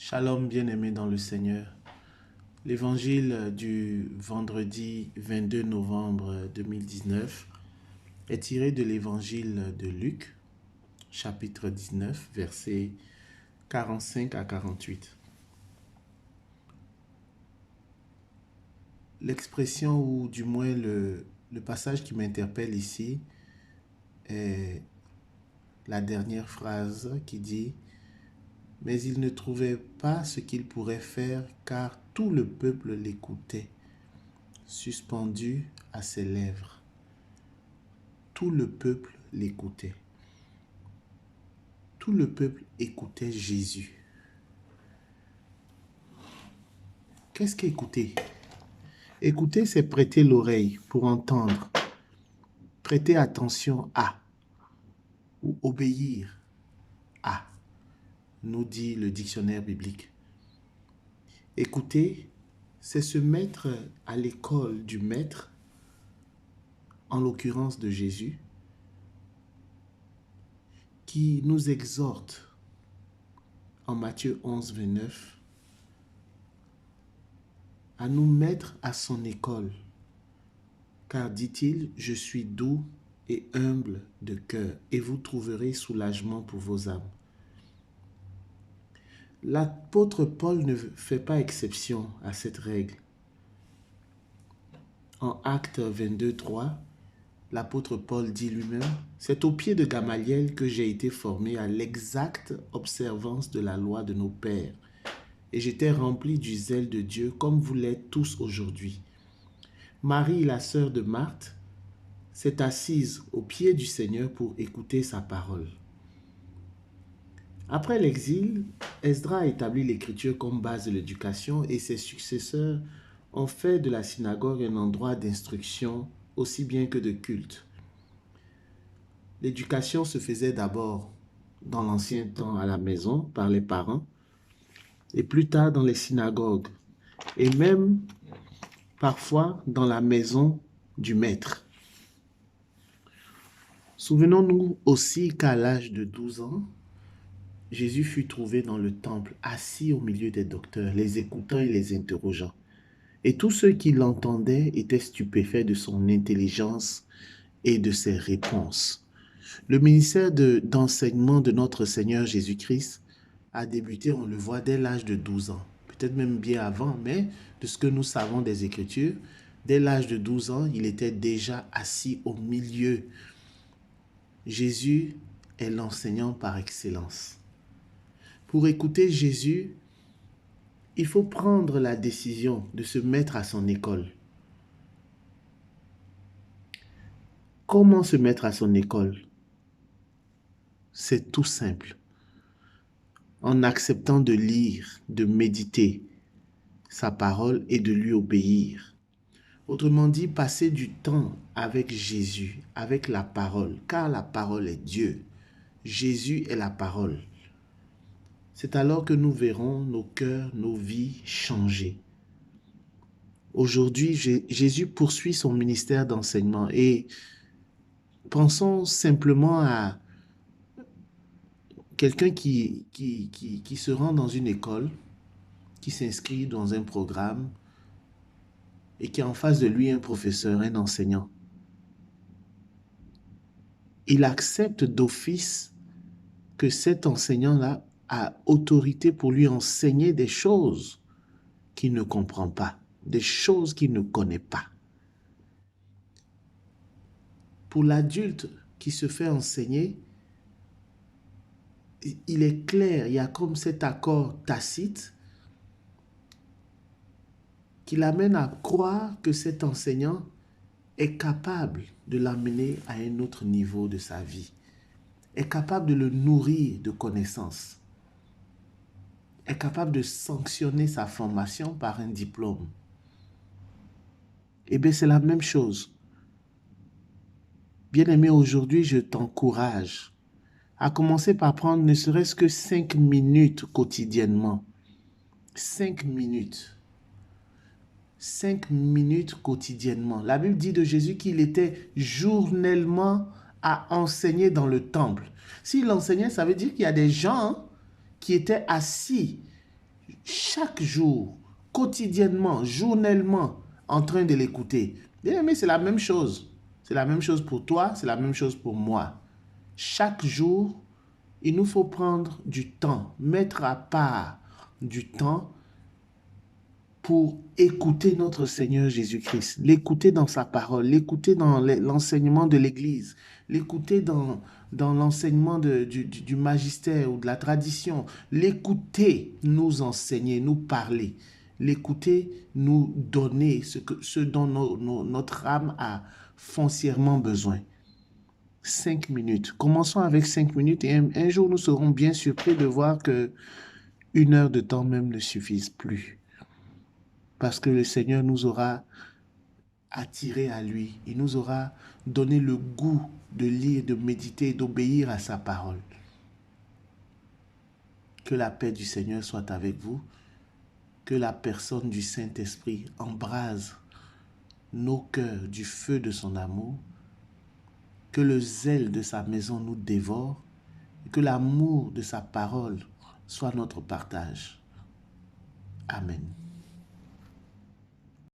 Shalom bien-aimés dans le Seigneur. L'évangile du vendredi 22 novembre 2019 est tiré de l'évangile de Luc, chapitre 19, versets 45 à 48. L'expression, ou du moins le passage qui m'interpelle ici, est la dernière phrase qui dit « Mais il ne trouvait pas ce qu'il pourrait faire, car tout le peuple l'écoutait, suspendu à ses lèvres. » Tout le peuple l'écoutait. Tout le peuple écoutait Jésus. Qu'est-ce qu'écouter? Écouter, c'est prêter l'oreille pour entendre, prêter attention à, ou obéir à, nous dit le dictionnaire biblique. Écouter, c'est se mettre à l'école du maître, en l'occurrence de Jésus, qui nous exhorte en Matthieu 11, 29 à nous mettre à son école. Car, dit-il, je suis doux et humble de cœur, et vous trouverez soulagement pour vos âmes. L'apôtre Paul ne fait pas exception à cette règle. En Actes 22, 3, l'apôtre Paul dit lui-même, « C'est au pied de Gamaliel que j'ai été formé à l'exacte observance de la loi de nos pères, et j'étais rempli du zèle de Dieu comme vous l'êtes tous aujourd'hui. » Marie, la sœur de Marthe, s'est assise au pied du Seigneur pour écouter sa parole. Après l'exil, Esdras a établi l'écriture comme base de l'éducation et ses successeurs ont fait de la synagogue un endroit d'instruction aussi bien que de culte. L'éducation se faisait d'abord dans l'ancien temps à la maison par les parents et plus tard dans les synagogues et même parfois dans la maison du maître. Souvenons-nous aussi qu'à l'âge de 12 ans, Jésus fut trouvé dans le temple, assis au milieu des docteurs, les écoutant et les interrogeant. Et tous ceux qui l'entendaient étaient stupéfaits de son intelligence et de ses réponses. Le ministère d'enseignement de notre Seigneur Jésus-Christ a débuté, on le voit, dès l'âge de 12 ans. Peut-être même bien avant, mais de ce que nous savons des Écritures, dès l'âge de 12 ans, il était déjà assis au milieu. Jésus est l'enseignant par excellence. Pour écouter Jésus, il faut prendre la décision de se mettre à son école. Comment se mettre à son école? C'est tout simple. En acceptant de lire, de méditer sa parole et de lui obéir. Autrement dit, passer du temps avec Jésus, avec la parole, car la parole est Dieu. Jésus est la parole. C'est alors que nous verrons nos cœurs, nos vies changer. Aujourd'hui, Jésus poursuit son ministère d'enseignement et pensons simplement à quelqu'un qui se rend dans une école, qui s'inscrit dans un programme et qui a en face de lui un professeur, un enseignant. Il accepte d'office que cet enseignant-là a autorité pour lui enseigner des choses qu'il ne comprend pas, des choses qu'il ne connaît pas. Pour l'adulte qui se fait enseigner, il est clair, il y a comme cet accord tacite qui l'amène à croire que cet enseignant est capable de l'amener à un autre niveau de sa vie, est capable de le nourrir de connaissances, est capable de sanctionner sa formation par un diplôme. Eh bien, c'est la même chose. Bien-aimé, aujourd'hui, je t'encourage à commencer par prendre ne serait-ce que 5 minutes quotidiennement. 5 minutes. 5 minutes quotidiennement. La Bible dit de Jésus qu'il était journellement à enseigner dans le temple. S'il enseignait, ça veut dire qu'il y a des gens qui étaient assis chaque jour, quotidiennement, journellement, en train de l'écouter. Bien aimé, c'est la même chose. C'est la même chose pour toi, c'est la même chose pour moi. Chaque jour, il nous faut prendre du temps, mettre à part du temps pour écouter notre Seigneur Jésus-Christ, l'écouter dans sa parole, l'écouter dans l'enseignement de l'Église, l'écouter dans l'enseignement du magistère ou de la tradition, l'écouter nous enseigner, nous parler, l'écouter nous donner ce dont notre âme a foncièrement besoin. 5 minutes. Commençons avec 5 minutes et un jour nous serons bien surpris de voir que 1 heure de temps même ne suffise plus. Parce que le Seigneur nous aura attirés à lui. Il nous aura donné le goût de lire, de méditer, d'obéir à sa parole. Que la paix du Seigneur soit avec vous. Que la personne du Saint-Esprit embrase nos cœurs du feu de son amour. Que le zèle de sa maison nous dévore. Et que l'amour de sa parole soit notre partage. Amen.